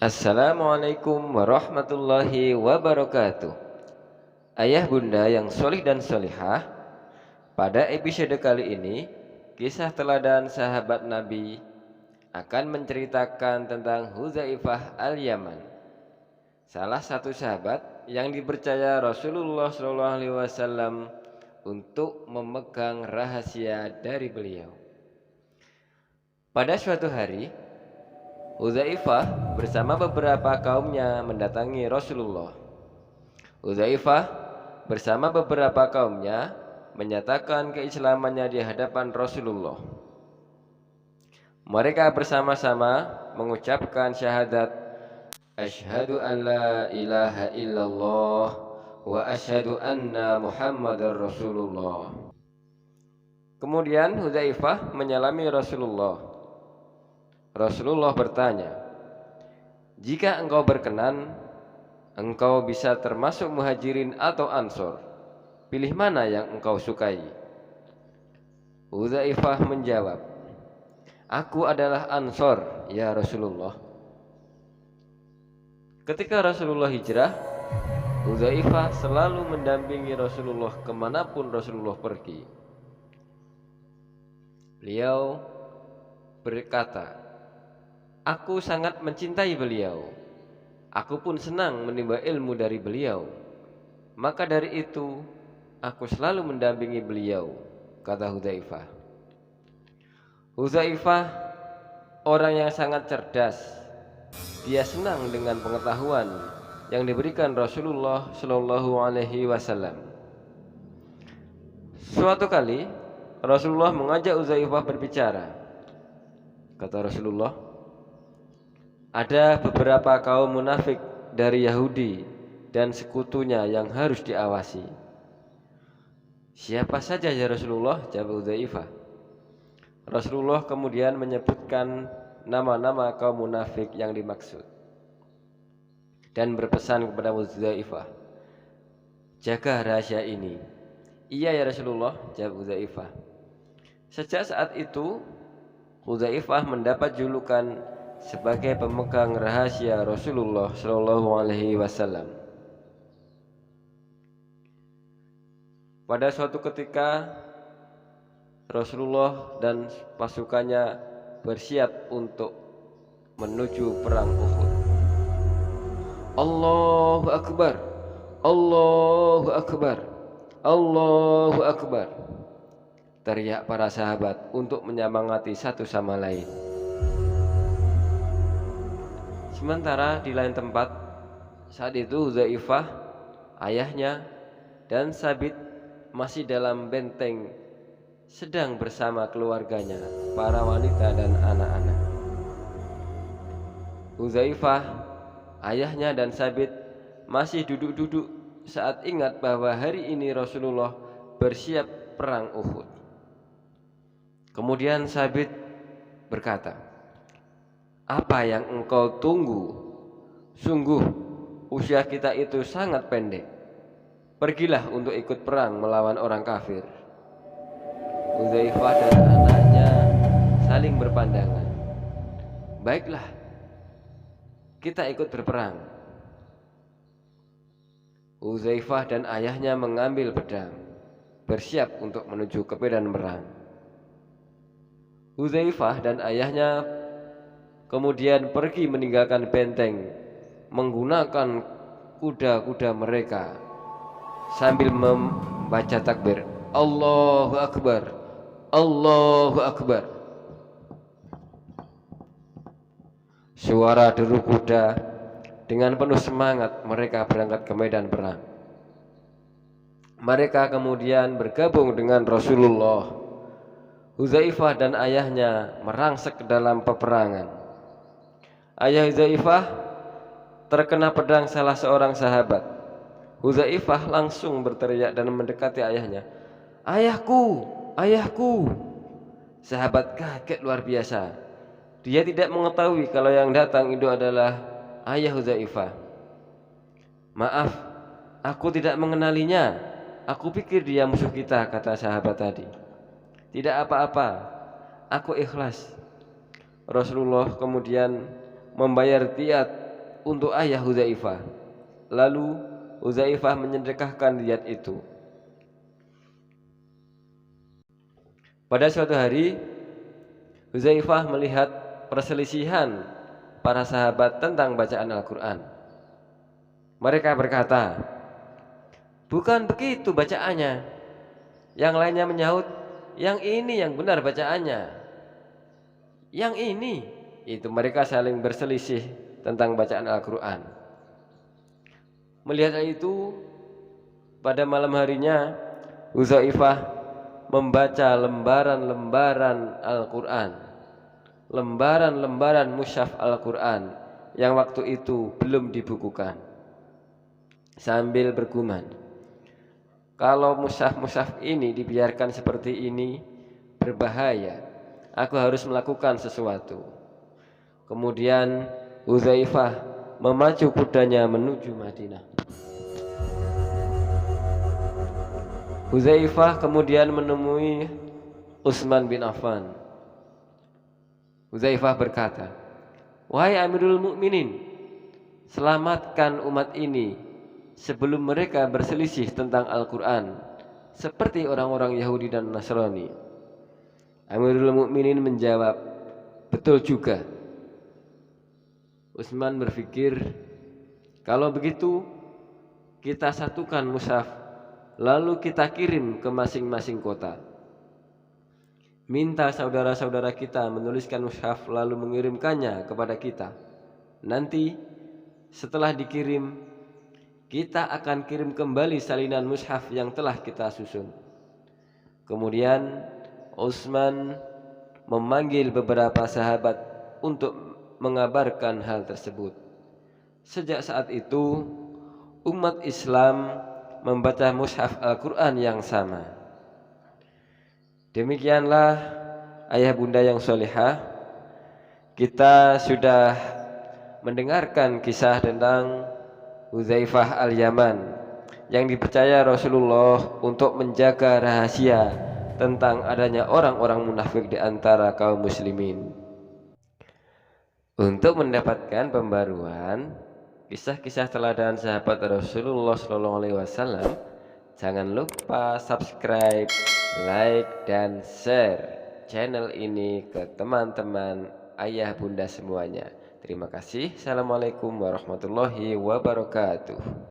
Assalamualaikum warahmatullahi wabarakatuh. Ayah bunda yang solih dan solihah, pada episode kali ini kisah teladan sahabat Nabi akan menceritakan tentang Hudzaifah al-Yaman, salah satu sahabat yang dipercaya Rasulullah SAW untuk memegang rahasia dari beliau. Pada suatu hari, Hudzaifah bersama beberapa kaumnya mendatangi Rasulullah. Hudzaifah bersama beberapa kaumnya menyatakan keislamannya di hadapan Rasulullah. Mereka bersama-sama mengucapkan syahadat, Asyhadu an la ilaha illallah wa asyhadu anna Muhammadar Rasulullah. Kemudian Hudzaifah menyalami Rasulullah. Rasulullah bertanya, "Jika engkau berkenan, engkau bisa termasuk muhajirin atau ansor. Pilih mana yang engkau sukai?" Hudzaifah menjawab, "Aku adalah ansor, ya Rasulullah." Ketika Rasulullah hijrah, Hudzaifah selalu mendampingi Rasulullah kemanapun Rasulullah pergi. Beliau berkata, "Aku sangat mencintai beliau. Aku pun senang menimba ilmu dari beliau. Maka dari itu, aku selalu mendampingi beliau," kata Hudzaifah. Hudzaifah orang yang sangat cerdas. Dia senang dengan pengetahuan yang diberikan Rasulullah Shallallahu Alaihi Wasallam. Suatu kali Rasulullah mengajak Hudzaifah berbicara. Kata Rasulullah, "Ada beberapa kaum munafik dari Yahudi dan sekutunya yang harus diawasi." "Siapa saja ya Rasulullah?" jawab Hudzaifah. Rasulullah kemudian menyebutkan nama-nama kaum munafik yang dimaksud dan berpesan kepada Hudzaifah, "Jaga rahasia ini." "Iya ya Rasulullah," jawab Hudzaifah. Sejak saat itu Hudzaifah mendapat julukan sebagai pemegang rahasia Rasulullah Shallallahu Alaihi Wasallam. Pada suatu ketika Rasulullah dan pasukannya bersiap untuk menuju perang Uhud. Allahu Akbar, Allahu Akbar, Allahu Akbar, teriak para sahabat untuk menyemangati satu sama lain. Sementara di lain tempat, saat itu Hudzaifah, ayahnya, dan Sabit masih dalam benteng sedang bersama keluarganya, para wanita dan anak-anak. Hudzaifah, ayahnya, dan Sabit masih duduk-duduk saat ingat bahwa hari ini Rasulullah bersiap perang Uhud. Kemudian Sabit berkata, "Apa yang engkau tunggu? Sungguh usia kita itu sangat pendek. Pergilah untuk ikut perang melawan orang kafir." Hudzaifah dan anaknya saling berpandangan. "Baiklah, kita ikut berperang." Hudzaifah dan ayahnya mengambil pedang, bersiap untuk menuju ke medan perang. Hudzaifah dan ayahnya kemudian pergi meninggalkan benteng menggunakan kuda-kuda mereka sambil membaca takbir, Allahu Akbar, Allahu Akbar. Suara deru kuda, dengan penuh semangat mereka berangkat ke medan perang. Mereka kemudian bergabung dengan Rasulullah. Hudzaifah dan ayahnya merangsek ke dalam peperangan. Ayah Hudzaifah terkena pedang salah seorang sahabat. Hudzaifah langsung berteriak dan mendekati ayahnya, "Ayahku, ayahku!" Sahabat kaget luar biasa. Dia tidak mengetahui kalau yang datang itu adalah ayah Hudzaifah. "Maaf, aku tidak mengenalinya. Aku pikir dia musuh kita," kata sahabat tadi. "Tidak apa-apa, aku ikhlas." Rasulullah kemudian membayar diat untuk ayah Hudzaifah. Lalu Hudzaifah menyedekahkan diat itu. Pada suatu hari Hudzaifah melihat perselisihan para sahabat tentang bacaan Al-Quran. Mereka berkata, "Bukan begitu bacaannya." Yang lainnya menyahut, "Yang ini yang benar bacaannya." Yang ini, itu mereka saling berselisih tentang bacaan Al-Quran. Melihat itu, pada malam harinya Hudzaifah membaca lembaran-lembaran Al-Quran, lembaran-lembaran mushaf Al-Quran yang waktu itu belum dibukukan, sambil bergumam, kalau mushaf-mushaf ini dibiarkan seperti ini berbahaya, aku harus melakukan sesuatu. Kemudian Hudzaifah memacu kudanya menuju Madinah. Hudzaifah kemudian menemui Utsman bin Affan. Hudzaifah berkata, "Wahai Amirul Mukminin, selamatkan umat ini sebelum mereka berselisih tentang Al-Quran seperti orang-orang Yahudi dan Nasrani." Amirul Mukminin menjawab, "Betul juga." Utsman berpikir, kalau begitu kita satukan mushaf, lalu kita kirim ke masing-masing kota. Minta saudara-saudara kita menuliskan mushaf lalu mengirimkannya kepada kita. Nanti setelah dikirim, kita akan kirim kembali salinan mushaf yang telah kita susun. Kemudian Utsman memanggil beberapa sahabat untuk mengabarkan hal tersebut. Sejak saat itu umat Islam membaca mushaf Al-Quran yang sama. Demikianlah ayah bunda yang solehah, kita sudah mendengarkan kisah tentang Hudzaifah al-Yaman yang dipercaya Rasulullah untuk menjaga rahasia tentang adanya orang-orang munafik di antara kaum muslimin. Untuk mendapatkan pembaruan kisah-kisah teladan sahabat Rasulullah SAW, jangan lupa subscribe, like, dan share channel ini ke teman-teman ayah bunda semuanya. Terima kasih. Assalamualaikum warahmatullahi wabarakatuh.